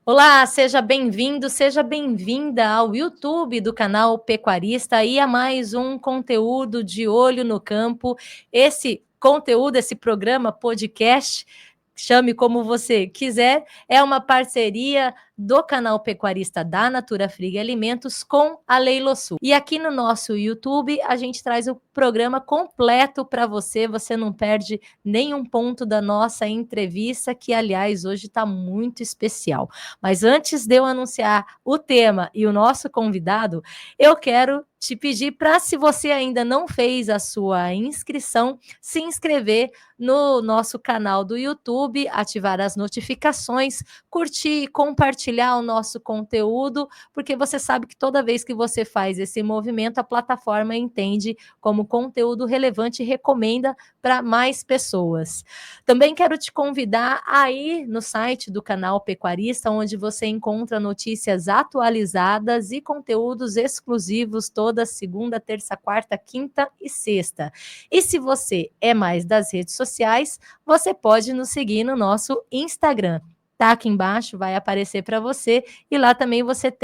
Olá, seja bem-vindo, seja bem-vinda ao YouTube do canal Pecuarista e a mais um conteúdo de Olho no Campo. Esse conteúdo, esse programa podcast, chame como você quiser, é uma parceria do canal Pecuarista da Natura Frig Alimentos com a Leilosul. E aqui no nosso YouTube a gente traz o programa completo para você, você não perde nenhum ponto da nossa entrevista, que aliás hoje está muito especial. Mas antes de eu anunciar o tema e o nosso convidado, eu quero te pedir para, se você ainda não fez a sua inscrição, se inscrever no nosso canal do YouTube, ativar as notificações, curtir e compartilhar o nosso conteúdo, porque você sabe que toda vez que você faz esse movimento, a plataforma entende como conteúdo relevante e recomenda para mais pessoas. Também quero te convidar a ir no site do canal Pecuarista, onde você encontra notícias atualizadas e conteúdos exclusivos toda segunda, terça, quarta, quinta e sexta. E se você é mais das redes sociais, você pode nos seguir no nosso Instagram. Tá aqui embaixo, vai aparecer para você, e lá também você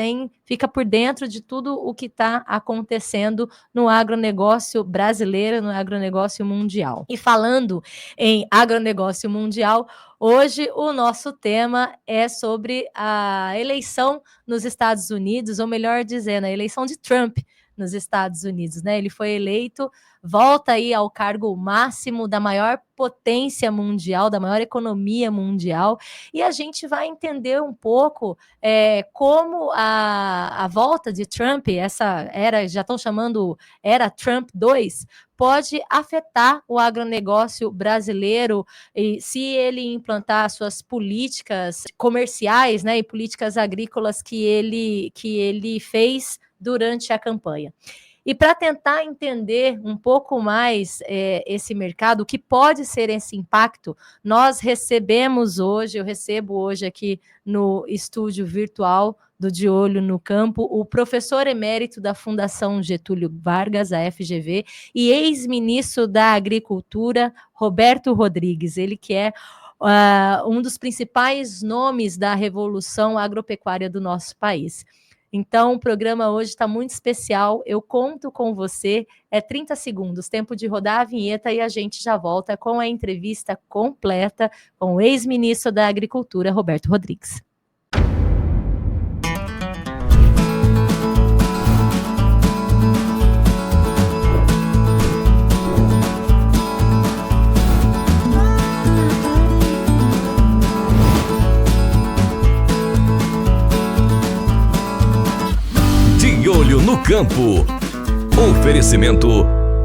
fica por dentro de tudo o que está acontecendo no agronegócio brasileiro, no agronegócio mundial. E falando em agronegócio mundial, hoje o nosso tema é sobre a eleição nos Estados Unidos, ou melhor dizendo, a eleição de Trump nos Estados Unidos, né? Ele foi eleito, volta aí ao cargo máximo da maior potência mundial, da maior economia mundial, e a gente vai entender um pouco como a volta de Trump, essa era, já estão chamando era Trump 2, pode afetar o agronegócio brasileiro, e se ele implantar suas políticas comerciais, né, e políticas agrícolas que ele fez durante a campanha. E para tentar entender um pouco mais esse mercado, o que pode ser esse impacto, eu recebo hoje aqui no estúdio virtual do De Olho no Campo, o professor emérito da Fundação Getúlio Vargas, a FGV, e ex-ministro da Agricultura, Roberto Rodrigues, ele que é um dos principais nomes da revolução agropecuária do nosso país. Então, o programa hoje está muito especial, eu conto com você, 30 segundos, tempo de rodar a vinheta e a gente já volta com a entrevista completa com o ex-ministro da Agricultura, Roberto Rodrigues. De Olho no Campo. Oferecimento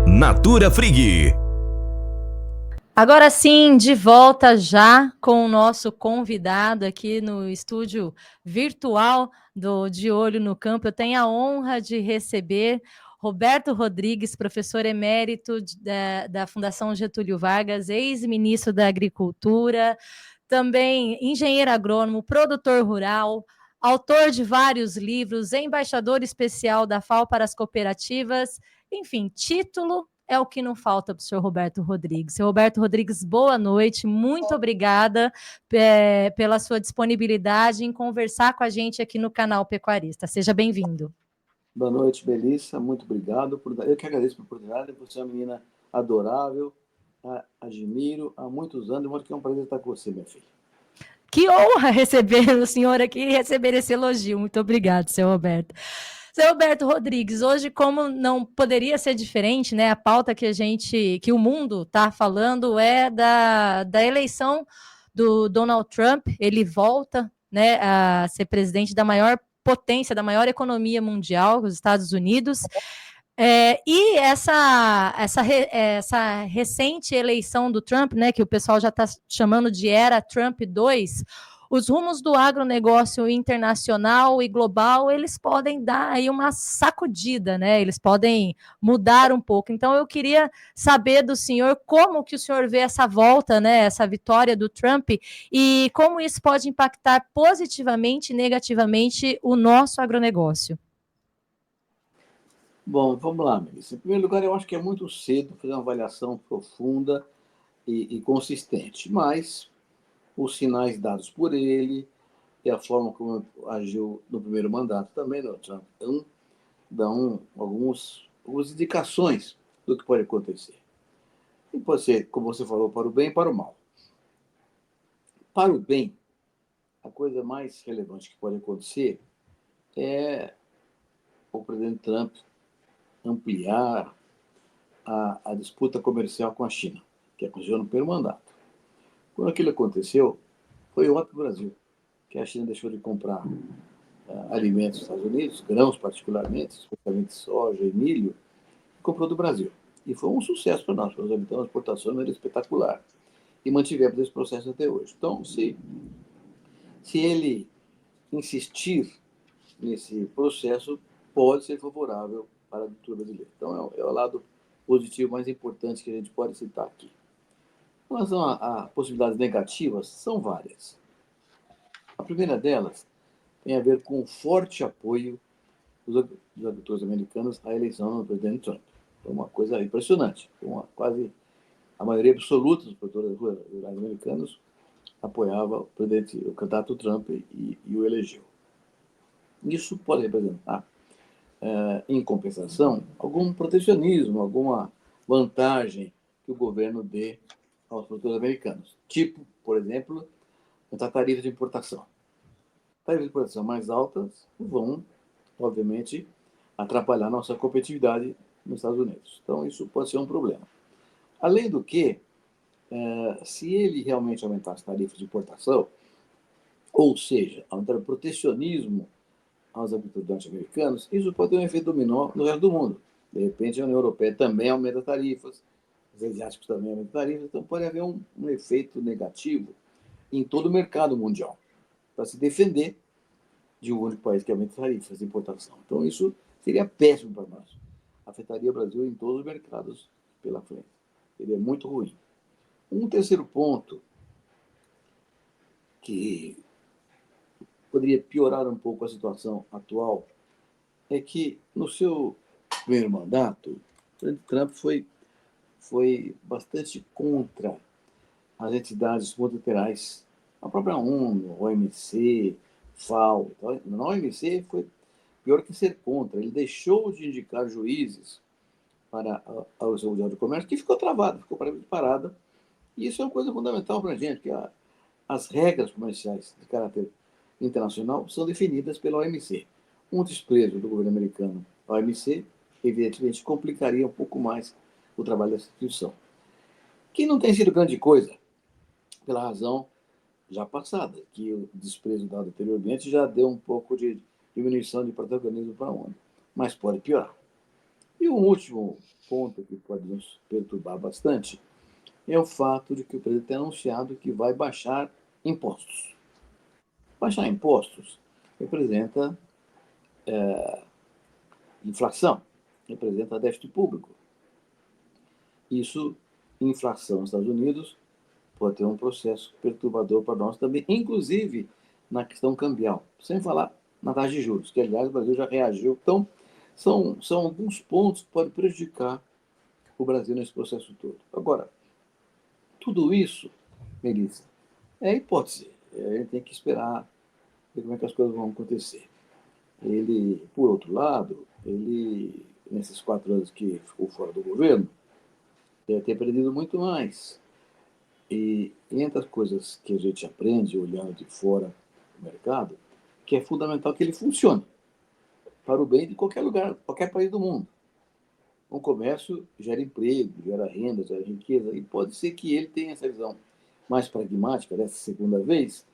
Natura Frig. Agora sim, de volta já com o nosso convidado aqui no estúdio virtual do De Olho no Campo. Eu tenho a honra de receber Roberto Rodrigues, professor emérito da Fundação Getúlio Vargas, ex-ministro da Agricultura, também engenheiro agrônomo, produtor rural, autor de vários livros, embaixador especial da FAO para as cooperativas, enfim, título é o que não falta para o senhor Roberto Rodrigues. Senhor Roberto Rodrigues, boa noite, muito obrigada pela sua disponibilidade em conversar com a gente aqui no canal Pecuarista. Seja bem-vindo. Boa noite, Melissa, muito obrigado. Eu que agradeço a oportunidade, você é uma menina adorável, admiro há muitos anos, e que é um prazer estar com você, minha filha. Que honra receber o senhor aqui e receber esse elogio. Muito obrigado, senhor Roberto. Seu Roberto Rodrigues, hoje, como não poderia ser diferente, né? A pauta que o mundo está falando é da eleição do Donald Trump. Ele volta, né, a ser presidente da maior potência, da maior economia mundial, os Estados Unidos. E essa recente eleição do Trump, né, que o pessoal já está chamando de era Trump 2, os rumos do agronegócio internacional e global, eles podem dar aí uma sacudida, né? Eles podem mudar um pouco. Então, eu queria saber do senhor como que o senhor vê essa volta, né? Essa vitória do Trump e como isso pode impactar positivamente e negativamente o nosso agronegócio. Bom, vamos lá, Melissa. Em primeiro lugar, eu acho que é muito cedo fazer uma avaliação profunda e consistente, mas os sinais dados por ele e a forma como agiu no primeiro mandato também, Donald Trump, dão algumas indicações do que pode acontecer. E pode ser, como você falou, para o bem e para o mal. Para o bem, a coisa mais relevante que pode acontecer é o presidente Trump ampliar a disputa comercial com a China, que aconteceu no primeiro mandato. Quando aquilo aconteceu, foi ótimo para o Brasil, que a China deixou de comprar alimentos dos Estados Unidos, grãos particularmente, especialmente soja e milho, e comprou do Brasil. E foi um sucesso para nós habitamos, a exportação era espetacular. E mantivemos esse processo até hoje. Então, se ele insistir nesse processo, pode ser favorável para a agricultura brasileira. Então, é o lado positivo mais importante que a gente pode citar aqui. Em relação a possibilidades negativas, são várias. A primeira delas tem a ver com o forte apoio dos agricultores americanos à eleição do presidente Trump. É uma coisa impressionante. Quase a maioria absoluta dos produtores rurais americanos apoiava o candidato Trump e o elegeu. Isso pode representar, em compensação, algum protecionismo, alguma vantagem que o governo dê aos produtores americanos. Tipo, por exemplo, a tarifa de importação. Tarifas de importação mais altas vão, obviamente, atrapalhar nossa competitividade nos Estados Unidos. Então, isso pode ser um problema. Além do que, se ele realmente aumentar as tarifas de importação, ou seja, aumentar o protecionismo aos agricultores norte-americanos, isso pode ter um efeito dominó no resto do mundo. De repente, a União Europeia também aumenta tarifas, os asiáticos também aumentam tarifas, então pode haver um efeito negativo em todo o mercado mundial, para se defender de um único país que aumenta tarifas de importação. Então, isso seria péssimo para nós. Afetaria o Brasil em todos os mercados pela frente. Seria muito ruim. Um terceiro ponto que poderia piorar um pouco a situação atual é que, no seu primeiro mandato, o presidente Trump foi bastante contra as entidades multilaterais, a própria ONU, OMC, FAO. Na OMC foi pior que ser contra. Ele deixou de indicar juízes para a Organização Mundial do Comércio, que ficou travada, ficou parada. E isso é uma coisa fundamental para a gente, que as regras comerciais de caráter internacional são definidas pela OMC. Um desprezo do governo americano à OMC, evidentemente, complicaria um pouco mais o trabalho dessa instituição. Que não tem sido grande coisa, pela razão já passada, que o desprezo dado anteriormente já deu um pouco de diminuição de protagonismo para a ONU, mas pode piorar. E um último ponto que pode nos perturbar bastante é o fato de que o presidente tem anunciado que vai baixar impostos. Baixar impostos representa inflação, representa déficit público. Isso, inflação nos Estados Unidos, pode ter um processo perturbador para nós também, inclusive na questão cambial, sem falar na taxa de juros, que, aliás, o Brasil já reagiu. Então, são alguns pontos que podem prejudicar o Brasil nesse processo todo. Agora, tudo isso, Melissa, é hipótese. A gente tem que esperar ver como é que as coisas vão acontecer. Ele, por outro lado, nesses 4 anos que ficou fora do governo, deve ter aprendido muito mais. E entre as coisas que a gente aprende olhando de fora do mercado, que é fundamental que ele funcione para o bem de qualquer lugar, qualquer país do mundo. O comércio gera emprego, gera renda, gera riqueza, e pode ser que ele tenha essa visão mais pragmática dessa segunda vez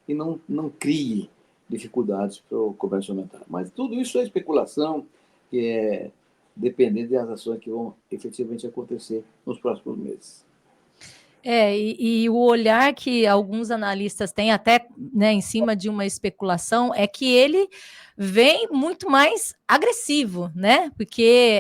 e não crie dificuldades para o comércio aumentar. Mas tudo isso é especulação, que é dependendo das ações que vão efetivamente acontecer nos próximos meses. E o olhar que alguns analistas têm, até, né, em cima de uma especulação, é que ele vem muito mais agressivo, né? Porque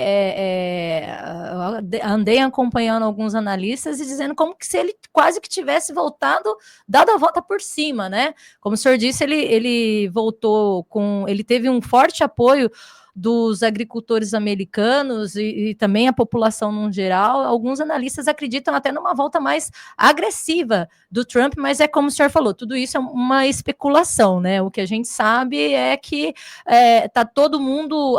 andei acompanhando alguns analistas e dizendo como que se ele quase que tivesse voltado, dado a volta por cima, né? Como o senhor disse, ele voltou ele teve um forte apoio dos agricultores americanos e também a população no geral, alguns analistas acreditam até numa volta mais agressiva do Trump, mas é como o senhor falou, tudo isso é uma especulação, né? O que a gente sabe é que tá todo mundo,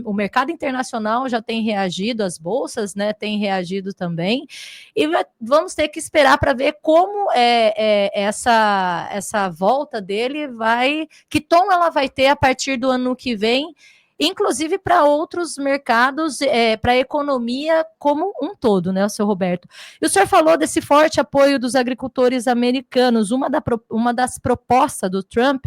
o mercado internacional já tem reagido, as bolsas, né, tem reagido também, e vamos ter que esperar para ver como essa volta dele que tom ela vai ter a partir do ano que vem, inclusive para outros mercados, para a economia como um todo, né, o senhor Roberto? E o senhor falou desse forte apoio dos agricultores americanos. Uma das propostas do Trump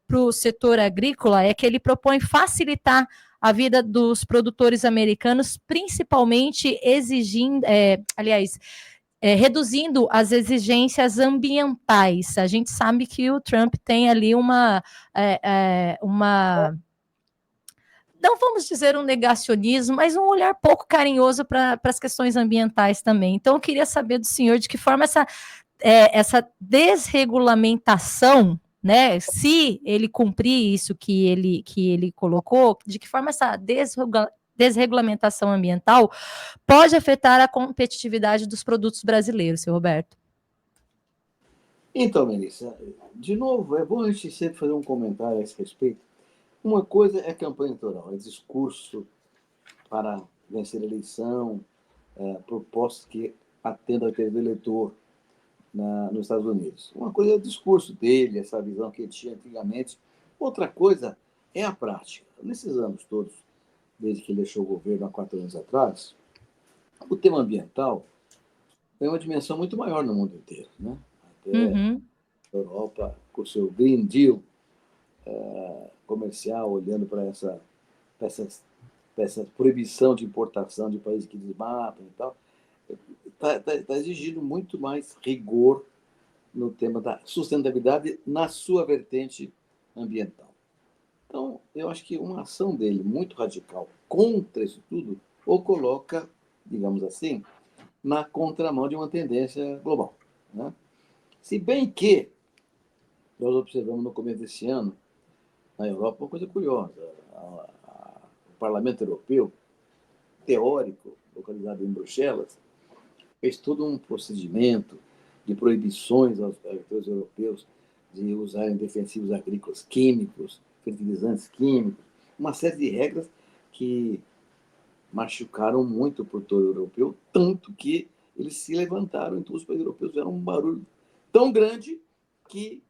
para o setor agrícola é que ele propõe facilitar a vida dos produtores americanos, principalmente reduzindo as exigências ambientais. A gente sabe que o Trump tem ali não vamos dizer um negacionismo, mas um olhar pouco carinhoso para as questões ambientais também. Então, eu queria saber do senhor de que forma essa desregulamentação, né, se ele cumprir isso que ele colocou, de que forma essa desregulamentação ambiental pode afetar a competitividade dos produtos brasileiros, seu Roberto? Então, Melissa, de novo, é bom a gente sempre fazer um comentário a esse respeito. Uma coisa é campanha eleitoral, é discurso para vencer a eleição, propostas que atendam ao interesse do eleitor nos Estados Unidos. Uma coisa é o discurso dele, essa visão que ele tinha antigamente. Outra coisa é a prática. Nesses anos todos, desde que ele deixou o governo há 4 anos atrás, o tema ambiental tem uma dimensão muito maior no mundo inteiro, né? Até a Europa, com o seu Green Deal comercial, olhando para essa proibição de importação de países que desmatam e tal, está exigindo muito mais rigor no tema da sustentabilidade na sua vertente ambiental. Então, eu acho que uma ação dele muito radical contra isso tudo o coloca, digamos assim, na contramão de uma tendência global, né? Se bem que nós observamos no começo desse ano, na Europa, uma coisa curiosa. O Parlamento Europeu, teórico, localizado em Bruxelas, fez todo um procedimento de proibições aos agricultores europeus de usarem defensivos agrícolas químicos, fertilizantes químicos, uma série de regras que machucaram muito o produtor europeu, tanto que eles se levantaram, então os países europeus fizeram um barulho tão grande que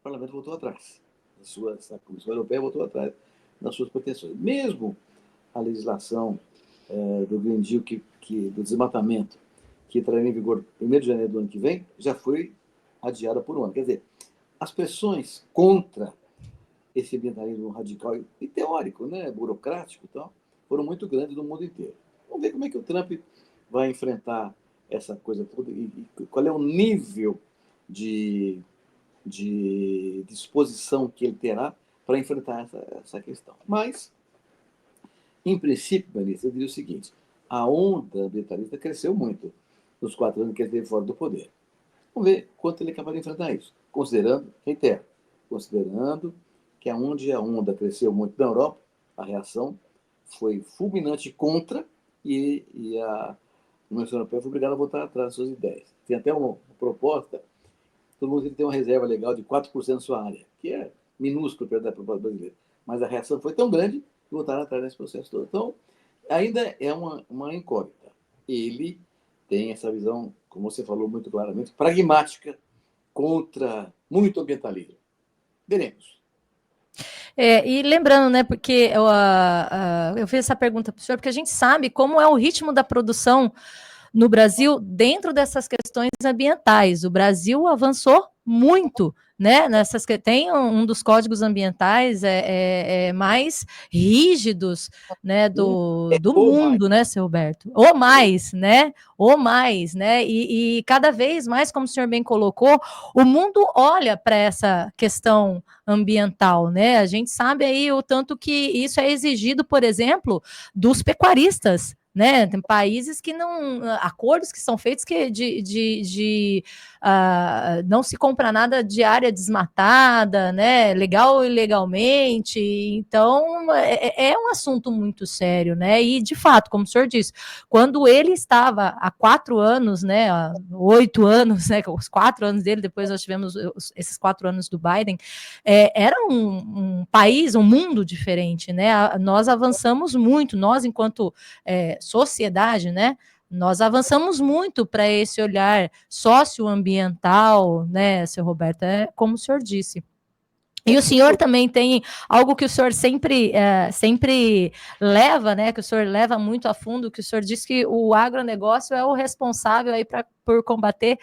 o parlamento voltou atrás. A Comissão Europeia voltou atrás nas suas pretensões. Mesmo a legislação do Green Deal, do desmatamento, que entrará em vigor 1º de janeiro do ano que vem, já foi adiada por um ano. Quer dizer, as pressões contra esse ambientalismo radical e teórico, né, burocrático e tal, foram muito grandes no mundo inteiro. Vamos ver como é que o Trump vai enfrentar essa coisa toda e qual é o nível de disposição que ele terá para enfrentar essa questão. Mas, em princípio, Melissa, eu diria o seguinte: a onda ambientalista cresceu muito nos 4 anos que ele esteve fora do poder. Vamos ver quanto ele é capaz de enfrentar isso. Considerando que onde a onda cresceu muito na Europa, a reação foi fulminante contra e a União Europeia foi obrigada a voltar atrás das suas ideias. Tem até uma proposta. Todo mundo tem uma reserva legal de 4% da sua área, que é minúsculo perto da proposta brasileira. Mas a reação foi tão grande que voltaram atrás desse processo todo. Então, ainda é uma incógnita. Ele tem essa visão, como você falou muito claramente, pragmática contra muito ambientalismo. Veremos. E lembrando, né, porque eu fiz essa pergunta para o senhor, porque a gente sabe como é o ritmo da produção no Brasil dentro dessas questões ambientais. O Brasil avançou muito, né? Tem um dos códigos ambientais mais rígidos, né, do mundo, né, seu Roberto? Ou mais, né? E cada vez mais, como o senhor bem colocou, o mundo olha para essa questão ambiental, né? A gente sabe aí o tanto que isso é exigido, por exemplo, dos pecuaristas, né? Tem países que não... Acordos que são feitos que não se compra nada de área desmatada, né? Legal ou ilegalmente. Então, é um assunto muito sério, né? E, de fato, como o senhor disse, quando ele estava há 4 anos, né? Há 8 anos, né? Os 4 anos dele, depois nós tivemos esses 4 anos do Biden, era um país, um mundo diferente, né? Nós avançamos muito, nós, enquanto sociedade, né? Nós avançamos muito para esse olhar socioambiental, né, seu Roberto? Como o senhor disse. E o senhor também tem algo que o senhor sempre leva, né? Que o senhor leva muito a fundo, que o senhor diz que o agronegócio é o responsável aí por combater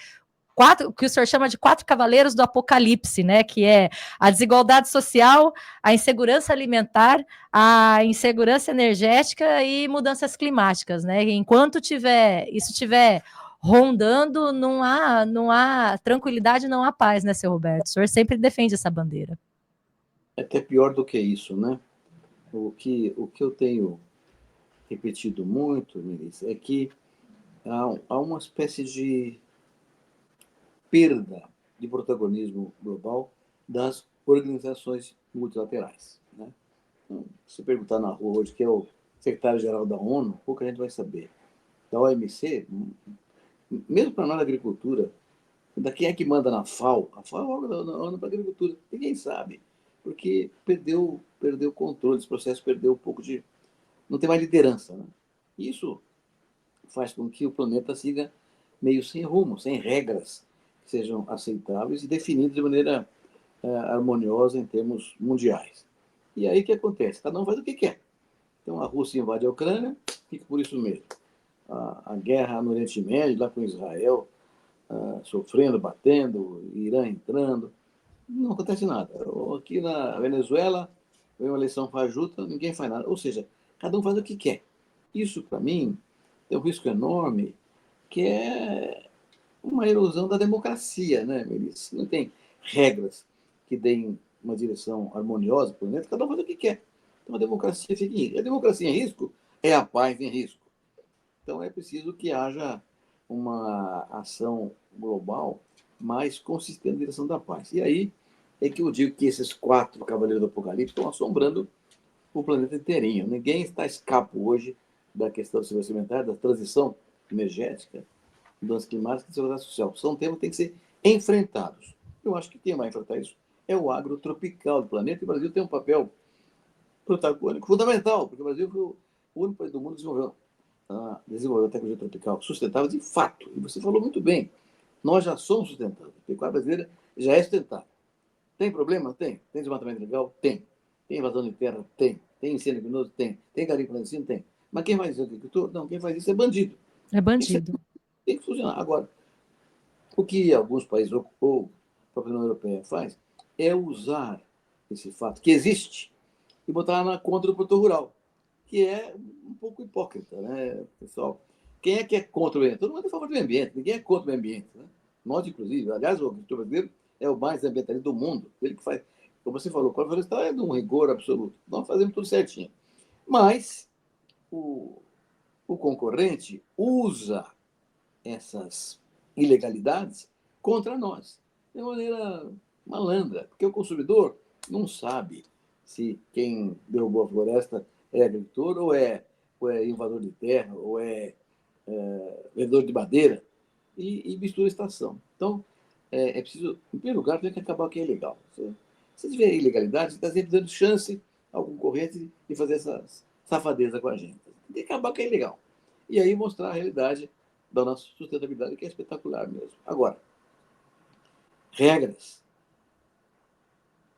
o que o senhor chama de 4 cavaleiros do apocalipse, né? Que é a desigualdade social, a insegurança alimentar, a insegurança energética e mudanças climáticas, né? Enquanto isso estiver rondando, não há tranquilidade, não há paz, né, seu Roberto? O senhor sempre defende essa bandeira. É até pior do que isso, né? O que eu tenho repetido muito, Melissa, é que há uma espécie de perda de protagonismo global das organizações multilaterais, né? Se perguntar na rua hoje quem é o secretário-geral da ONU, pouca gente vai saber. Da OMC, mesmo para nós da agricultura, quem é que manda na FAO? A FAO é o órgão da ONU para a agricultura. Ninguém sabe, porque perdeu o controle, esse processo perdeu um pouco de... Não tem mais liderança, né? Isso faz com que o planeta siga meio sem rumo, sem regras que sejam aceitáveis e definidas de maneira harmoniosa em termos mundiais. E aí o que acontece? Cada um faz o que quer. Então a Rússia invade a Ucrânia, fica por isso mesmo. A guerra no Oriente Médio, lá com Israel, sofrendo, batendo, Irã entrando, não acontece nada. Aqui na Venezuela, vem uma eleição fajuta, ninguém faz nada. Ou seja, cada um faz o que quer. Isso, para mim, tem um risco enorme, que é uma erosão da democracia, né, Melissa? Não tem regras que deem uma direção harmoniosa para o planeta, cada um faz o que quer. Então a democracia fica em risco. A democracia em risco é a paz em risco. Então é preciso que haja uma ação global mais consistente na direção da paz. E aí é que eu digo que esses 4 cavaleiros do Apocalipse estão assombrando o planeta inteirinho. Ninguém está a escapo hoje da questão do segurança alimentar, da transição energética, mudança climática e segurança social. São temas que têm que ser enfrentados. Eu acho que quem vai enfrentar isso é o agro tropical do planeta, e o Brasil tem um papel protagônico fundamental, porque o Brasil foi o único país do mundo que desenvolveu a tecnologia tropical sustentável de fato. E você falou muito bem, nós já somos sustentáveis. A pecuária brasileira já é sustentável. Tem problema? Tem. Tem desmatamento legal? Tem. Tem invasão de terra? Tem. Tem incêndio criminoso? Tem. Tem garimpo clandestino? Tem. Mas quem faz isso é agricultor? Não, quem faz isso é bandido. É bandido. Tem que funcionar. Agora, o que alguns países, ou a própria União Europeia faz, é usar esse fato que existe e botar na conta do produtor rural, que é um pouco hipócrita, né, pessoal? Quem é que é contra o meio ambiente? Todo mundo é a favor do meio ambiente, ninguém é contra o meio ambiente, né? Nós, inclusive, aliás, o agricultor brasileiro é o mais ambientalista do mundo, ele que faz, como você falou, a florestal é de um rigor absoluto, nós fazemos tudo certinho. Mas o concorrente usa essas ilegalidades contra nós, de maneira malandra, porque o consumidor não sabe se quem derrubou a floresta é agricultor ou é invasor de terra, ou é vendedor de madeira, e mistura a estação. Então, é preciso, em primeiro lugar, tem que acabar o que é ilegal. Se tiver ilegalidade, você está sempre dando chance ao concorrente de fazer essa safadeza com a gente. Tem que acabar o que é ilegal. E aí mostrar a realidade da nossa sustentabilidade, que é espetacular mesmo. Agora, regras.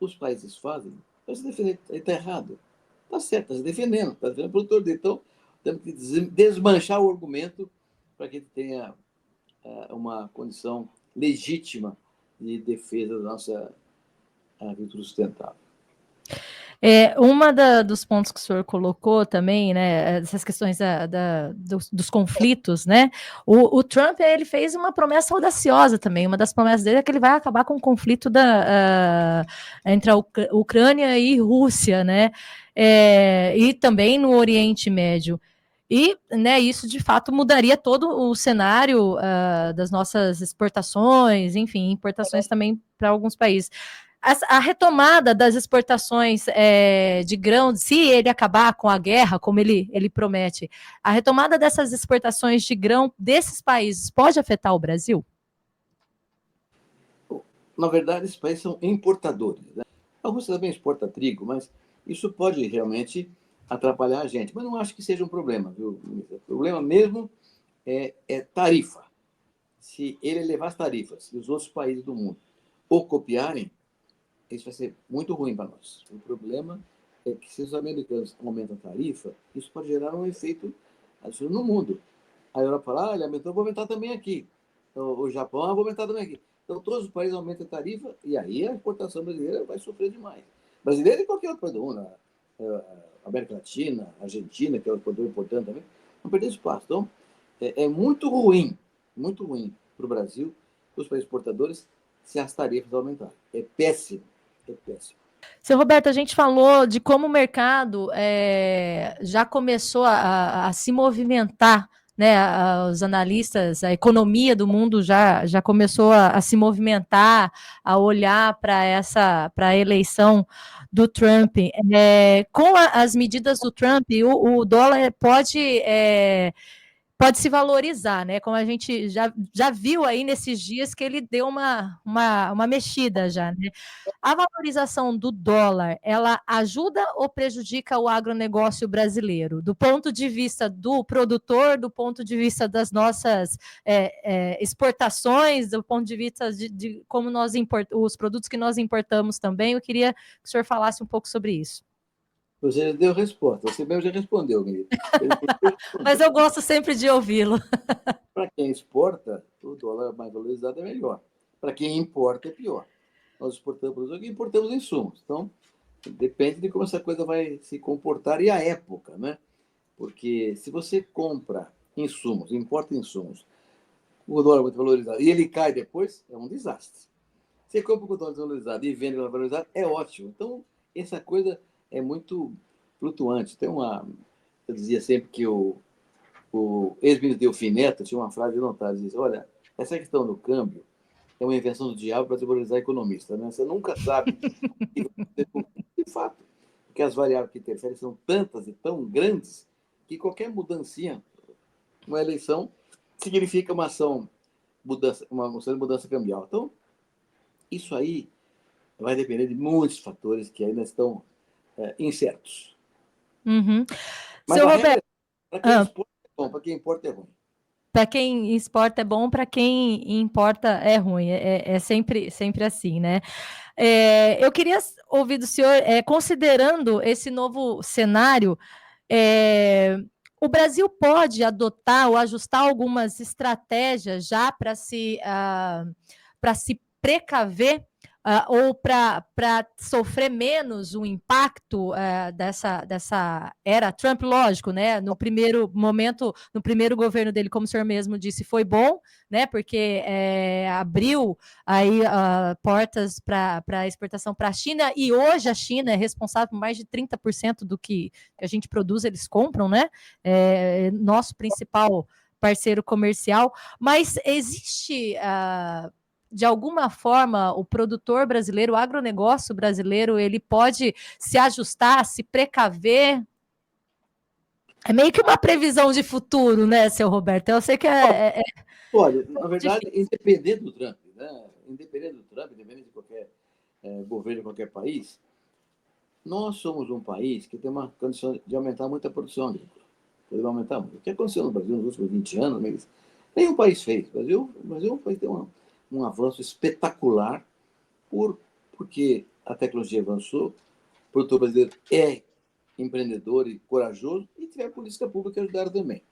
Os países fazem, então se defender, está errado. Está certo, está se defendendo, está defendendo o produtor dele. Então, temos que desmanchar o argumento para que ele tenha uma condição legítima de defesa da nossa agricultura sustentável. Dos pontos que o senhor colocou também, né, essas questões dos conflitos, né, o Trump, ele fez uma promessa audaciosa também, uma das promessas dele é que ele vai acabar com o conflito entre a Ucrânia e Rússia, né, e também no Oriente Médio. E, né, isso de fato mudaria todo o cenário das nossas exportações, enfim, importações também para alguns países. A retomada das exportações de grão, se ele acabar com a guerra, como ele promete, a retomada dessas exportações de grão desses países pode afetar o Brasil? Na verdade, esses países são importadores, né? Alguns também exportam trigo, mas isso pode realmente atrapalhar a gente. Mas não acho que seja um problema, viu? O problema mesmo é tarifa. Se ele elevar as tarifas e os outros países do mundo ou copiarem, isso vai ser muito ruim para nós. O problema é que se os americanos aumentam a tarifa, isso pode gerar um efeito adicional no mundo. A Europa fala, ele aumentou, vou aumentar também aqui. Então, o Japão, vou aumentar também aqui. Então, todos os países aumentam a tarifa e aí a exportação brasileira vai sofrer demais. Brasileira e qualquer outro país do mundo. América Latina, Argentina, que é outro produtor importante também, não perder espaço. Então, é muito ruim para o Brasil, para os países exportadores, se as tarifas aumentarem. É péssimo, é péssimo. Seu Roberto, a gente falou de como o mercado já começou a se movimentar, né? Os analistas, a economia do mundo já começou a se movimentar, a olhar para a eleição do Trump. Com as medidas do Trump, o dólar pode se valorizar, né? Como a gente já viu aí nesses dias que ele deu uma mexida já, né? A valorização do dólar, ela ajuda ou prejudica o agronegócio brasileiro? Do ponto de vista do produtor, do ponto de vista das nossas exportações, do ponto de vista de como os produtos que nós importamos também, eu queria que o senhor falasse um pouco sobre isso. Você já deu resposta, você mesmo já respondeu, querido. Mas eu gosto sempre de ouvi-lo. Para quem exporta, o dólar mais valorizado é melhor. Para quem importa, é pior. Nós exportamos aqui, importamos insumos. Então, depende de como essa coisa vai se comportar e a época, né? Porque se você compra insumos, importa insumos, o dólar é muito valorizado e ele cai depois, é um desastre. Você compra com o dólar desvalorizado e vende com o dólar valorizado, é ótimo. Então, essa coisa é muito flutuante. Eu dizia sempre que o ex-ministro Delfim Neto tinha uma frase anotada, diz, olha, essa questão do câmbio é uma invenção do diabo para desvalorizar economista, né? Você nunca sabe de fato, porque as variáveis que interferem são tantas e tão grandes que qualquer mudancinha, uma eleição, significa uma ação de mudança cambial. Então, isso aí vai depender de muitos fatores que ainda estão incertos. Uhum. Mas Seu a Roberto, regra, para quem exporta é bom, para quem importa é ruim. para quem exporta é bom, para quem importa é ruim. É sempre assim, né? Eu queria ouvir do senhor, considerando esse novo cenário, o Brasil pode adotar ou ajustar algumas estratégias já para se precaver ou para sofrer menos o impacto dessa era Trump, lógico, né? No primeiro momento, no primeiro governo dele, como o senhor mesmo disse, foi bom, né? Porque abriu aí portas para a exportação para a China, e hoje a China é responsável por mais de 30% do que a gente produz, eles compram, né? Nosso principal parceiro comercial, mas existe de alguma forma, o produtor brasileiro, o agronegócio brasileiro, ele pode se ajustar, se precaver? É meio que uma previsão de futuro, né, seu Roberto? Eu sei que Olha, na verdade, independente do Trump, né? Independente de qualquer governo de qualquer país, nós somos um país que tem uma condição de aumentar muito a produção agrícola. Podemos aumentar muito. O que aconteceu no Brasil nos últimos 20 anos, nenhum país fez. O Brasil vai ter um avanço espetacular porque a tecnologia avançou, o produtor brasileiro é empreendedor e corajoso e tiver política pública que ajudaram também.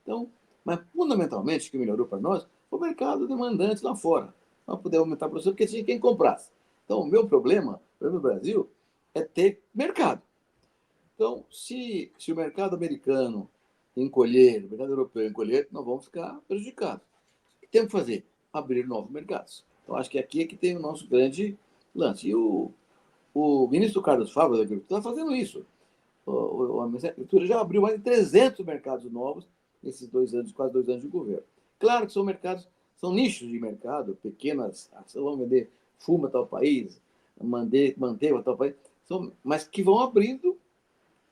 Então, mas fundamentalmente o que melhorou para nós foi o mercado demandante lá fora. Nós pudemos aumentar a produção porque tinha quem comprasse. Então, o meu problema no Brasil é ter mercado. Então, se o mercado americano encolher, o mercado europeu encolher, nós vamos ficar prejudicados. O que temos que fazer? Abrir novos mercados. Então, acho que aqui é que tem o nosso grande lance. E o ministro Carlos Fávaro da Agricultura está fazendo isso. a agricultura já abriu mais de 300 mercados novos nesses quase 2 anos de governo. Claro que são mercados, são nichos de mercado, pequenas, vão vender fuma tal país, manteiga tal país, mas que vão abrindo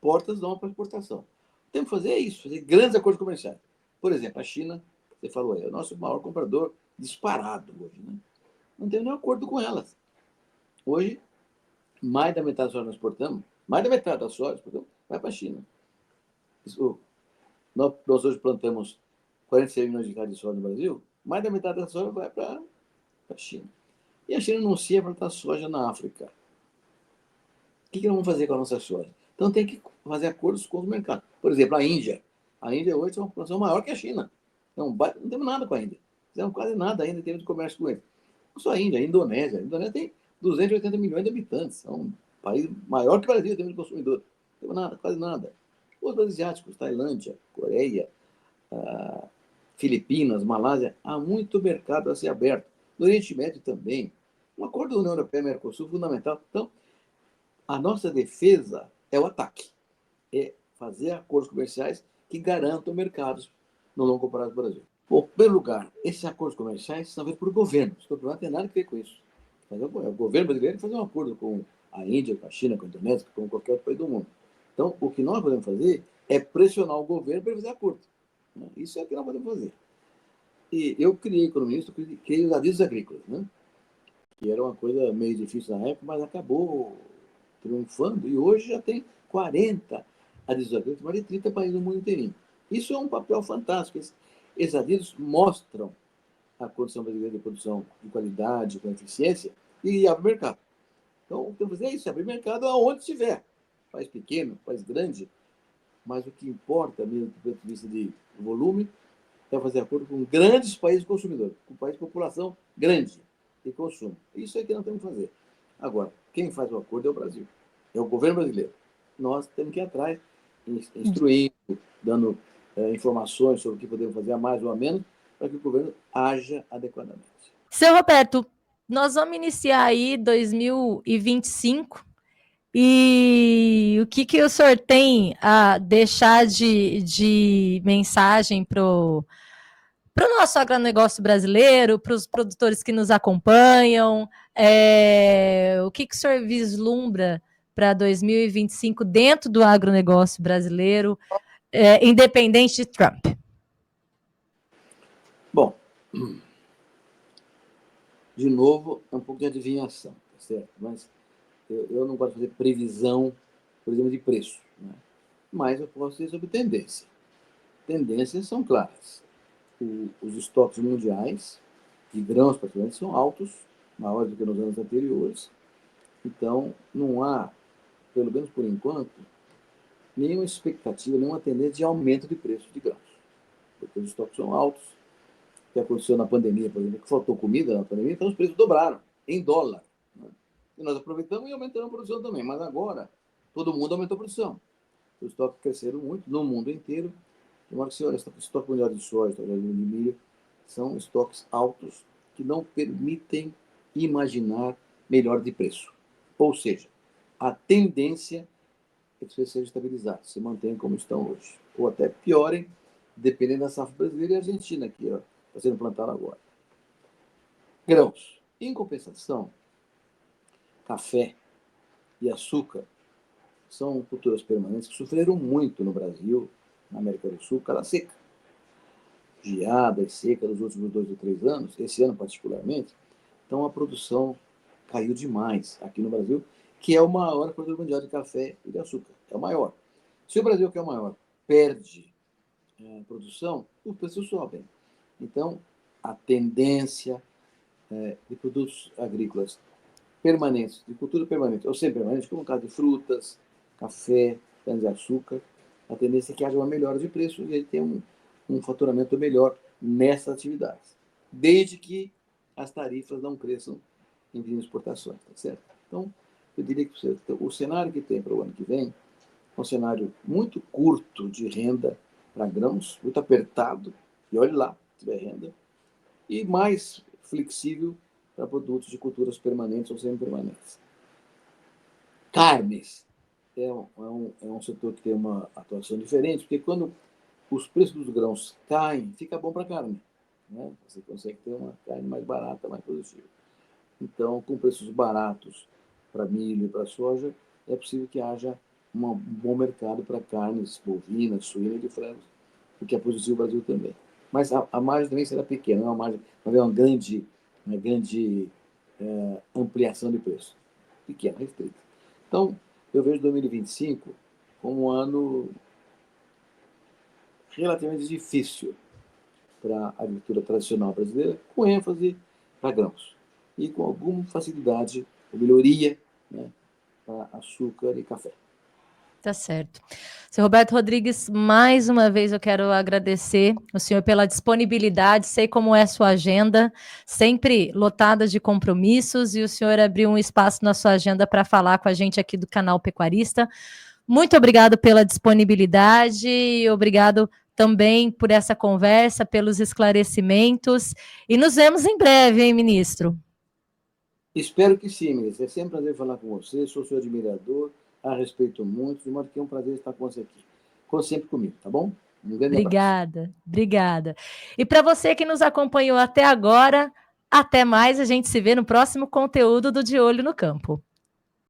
portas novas para exportação. Temos que fazer isso, fazer grandes acordos comerciais. Por exemplo, a China, você falou aí, é o nosso maior comprador disparado hoje. Né? Não temos nenhum acordo com elas. Hoje, mais da metade da soja nós exportamos, mais da metade da soja exportamos, vai para a China. Nós hoje plantamos 46 milhões de hectares de soja no Brasil, mais da metade da soja vai para a China. E a China anuncia plantar soja na África. O que nós vamos fazer com a nossa soja? Então tem que fazer acordos com os mercados. Por exemplo, a Índia. A Índia hoje é uma população maior que a China. Não temos nada com a Índia. Não temos quase nada ainda em termos de comércio com eles. Não só a Índia, a Indonésia. A Indonésia tem 280 milhões de habitantes. É um país maior que o Brasil em termos de consumidor. Não temos nada, quase nada. Os países asiáticos, Tailândia, Coreia, Filipinas, Malásia, há muito mercado a ser aberto. No Oriente Médio também. Um acordo da União Europeia-Mercosul fundamental. Então, a nossa defesa é o ataque. É fazer acordos comerciais que garantam mercados no longo prazo do Brasil. Bom, em primeiro lugar, esses acordos comerciais são feitos por governos. O governo não tem nada a ver com isso. O governo brasileiro faz um acordo com a Índia, com a China, com a Indonésia, com qualquer outro país do mundo. Então, o que nós podemos fazer é pressionar o governo para fazer acordo. Isso é o que nós podemos fazer. E eu criei, como ministro, criei os adícios agrícolas, né? Que era uma coisa meio difícil na época, mas acabou triunfando, e hoje já tem 40 adícios agrícolas, mais de 30 países no mundo inteirinho. Isso é um papel fantástico. Esses adícios mostram a condição brasileira de produção de qualidade, com eficiência, e abre mercado. Então, o que temos que fazer é isso, abrir mercado aonde estiver. País pequeno, país grande, mas o que importa mesmo, do ponto de vista de volume, é fazer acordo com grandes países consumidores, com países de população grande e consumo. Isso é que nós temos que fazer. Agora, quem faz o acordo é o Brasil, é o governo brasileiro. Nós temos que ir atrás, instruindo, dando informações sobre o que podemos fazer a mais ou a menos, para que o governo haja adequadamente. Seu Roberto, nós vamos iniciar aí 2025 e o que o senhor tem a deixar de mensagem para o nosso agronegócio brasileiro, para os produtores que nos acompanham? O que o senhor vislumbra para 2025 dentro do agronegócio brasileiro, independente de Trump? Bom, de novo, é um pouco de adivinhação, tá certo? Mas eu não gosto de fazer previsão, por exemplo, de preço, né? Mas eu posso dizer sobre tendência. Tendências são claras. Os estoques mundiais de grãos, praticamente, são altos, maiores do que nos anos anteriores. Então, não há, pelo menos por enquanto, nenhuma expectativa, nenhuma tendência de aumento de preço de grãos. Porque os estoques são altos. O que aconteceu na pandemia, por exemplo, que faltou comida na pandemia, então os preços dobraram, em dólar. Né? E nós aproveitamos e aumentamos a produção também. Mas agora, todo mundo aumentou a produção. Os estoques cresceram muito no mundo inteiro. De modo que se olha, o estoque mundial de soja, de milho, são estoques altos que não permitem imaginar melhor de preço. Ou seja, a tendência é que sejam estabilizados, se mantenham como estão hoje. Ou até piorem, dependendo da safra brasileira e argentina, que está sendo plantada agora. Grãos. Em compensação, café e açúcar são culturas permanentes que sofreram muito no Brasil, na América do Sul, cada seca. Geada e seca nos últimos 2 ou 3 anos, esse ano particularmente, então a produção caiu demais aqui no Brasil, que é o maior produtor mundial de café e de açúcar. É o maior. Se o Brasil, que é o maior, perde produção, os preços sobem. Então, a tendência de produtos agrícolas permanentes, de cultura permanente ou semi-permanente, como o caso de frutas, café, cana-de-açúcar, a tendência é que haja uma melhora de preço e ele tem um faturamento melhor nessas atividades, desde que as tarifas não cresçam em exportações, tá certo? Então, eu diria que o cenário que tem para o ano que vem é um cenário muito curto de renda para grãos, muito apertado, e olhe lá, se tiver renda, e mais flexível para produtos de culturas permanentes ou semi-permanentes. Carnes. é um setor que tem uma atuação diferente, porque quando os preços dos grãos caem, fica bom para a carne, né? Você consegue ter uma carne mais barata, mais produtiva. Então, com preços baratos para milho e para soja, é possível que haja um bom mercado para carnes bovinas, suínas e de frangos, o que é positivo no Brasil também. Mas a margem também será pequena, não vai haver uma grande ampliação de preço. Pequena, restrita. Então, eu vejo 2025 como um ano relativamente difícil para a agricultura tradicional brasileira, com ênfase para grãos e com alguma facilidade ou melhoria, né, para açúcar e café. Tá certo. Seu Roberto Rodrigues, mais uma vez eu quero agradecer o senhor pela disponibilidade, sei como é a sua agenda, sempre lotada de compromissos, e o senhor abriu um espaço na sua agenda para falar com a gente aqui do canal Pecuarista. Muito obrigado pela disponibilidade e obrigado também por essa conversa, pelos esclarecimentos, e nos vemos em breve, hein, ministro? Espero que sim, ministro. É sempre um prazer falar com você, sou seu admirador, a respeito muito, de modo que é um prazer estar com você aqui. Conte sempre comigo, tá bom? Um grande abraço. Obrigada. E para você que nos acompanhou até agora, até mais, a gente se vê no próximo conteúdo do De Olho no Campo.